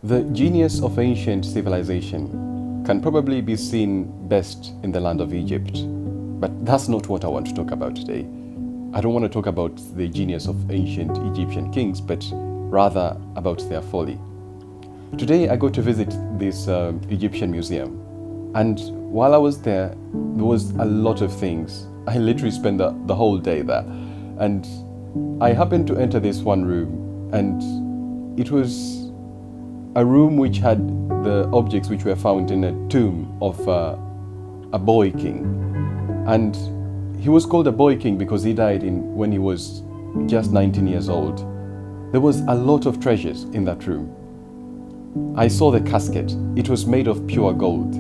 The genius of ancient civilization can probably be seen best in the land of Egypt. But that's not what I want to talk about today. I don't want to talk about the genius of ancient Egyptian kings, but rather about their folly. Today I go to visit this Egyptian museum. And while I was there was a lot of things. I literally spent the whole day there. And I happened to enter this one room, and it was a room which had the objects which were found in a tomb of a boy king. And he was called a boy king because he died when he was just 19 years old. There was a lot of treasures in that room. I saw the casket. It was made of pure gold.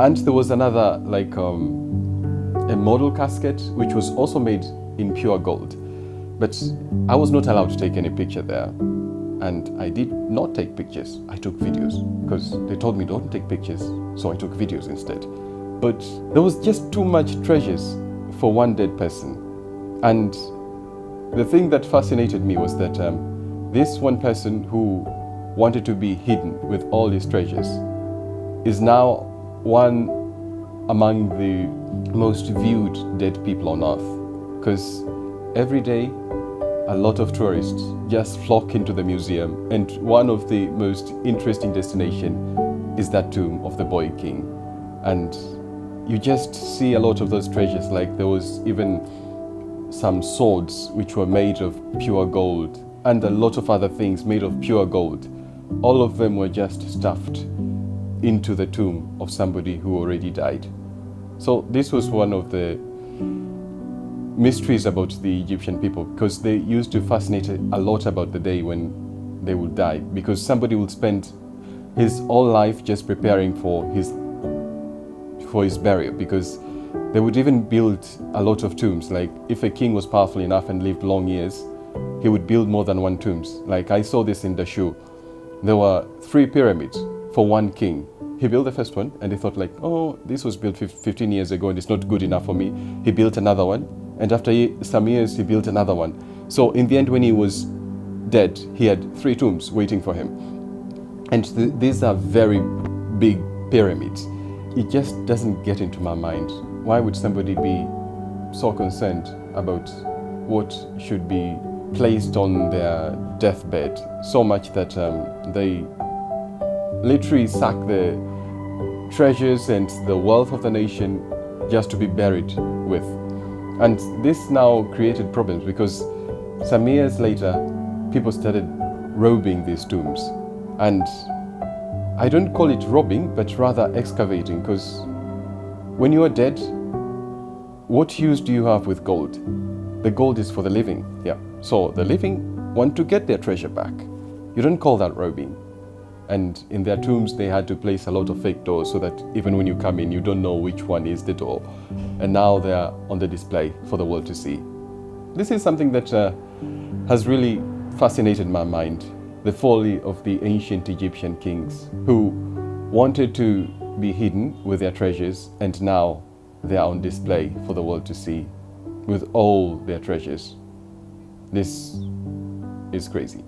And there was another, a model casket, which was also made in pure gold. But I was not allowed to take any picture there. And I did not take pictures. I took videos because they told me don't take pictures. So I took videos instead. But there was just too much treasures for one dead person. And the thing that fascinated me was that this one person who wanted to be hidden with all his treasures is now one among the most viewed dead people on earth. Because every day a lot of tourists just flock into the museum, and one of the most interesting destinations is that tomb of the boy king. And you just see a lot of those treasures, like there was even some swords which were made of pure gold, and a lot of other things made of pure gold. All of them were just stuffed into the tomb of somebody who already died. So this was one of the mysteries about the Egyptian people, because they used to fascinate a lot about the day when they would die, because somebody would spend his whole life just preparing for his burial, because they would even build a lot of tombs. Like if a king was powerful enough and lived long years, he would build more than one tombs. Like I saw this in the show. There were 3 pyramids for one king. He built the first one and he thought like, oh, this was built 15 years ago and it's not good enough for me. He built another one, and after some years he built another one. So in the end, when he was dead, he had 3 tombs waiting for him. And these are very big pyramids. It just doesn't get into my mind. Why would somebody be so concerned about what should be placed on their deathbed, so much that they literally sack the treasures and the wealth of the nation just to be buried with? And this now created problems, because some years later people started robbing these tombs. And I don't call it robbing, but rather excavating, because when you are dead, what use do you have with gold? The gold is for the living, yeah. So the living want to get their treasure back. You don't call that robbing. And in their tombs they had to place a lot of fake doors so that even when you come in, you don't know which one is the door. And now they are on the display for the world to see. This is something that has really fascinated my mind. The folly of the ancient Egyptian kings who wanted to be hidden with their treasures, and now they are on display for the world to see with all their treasures. This is crazy.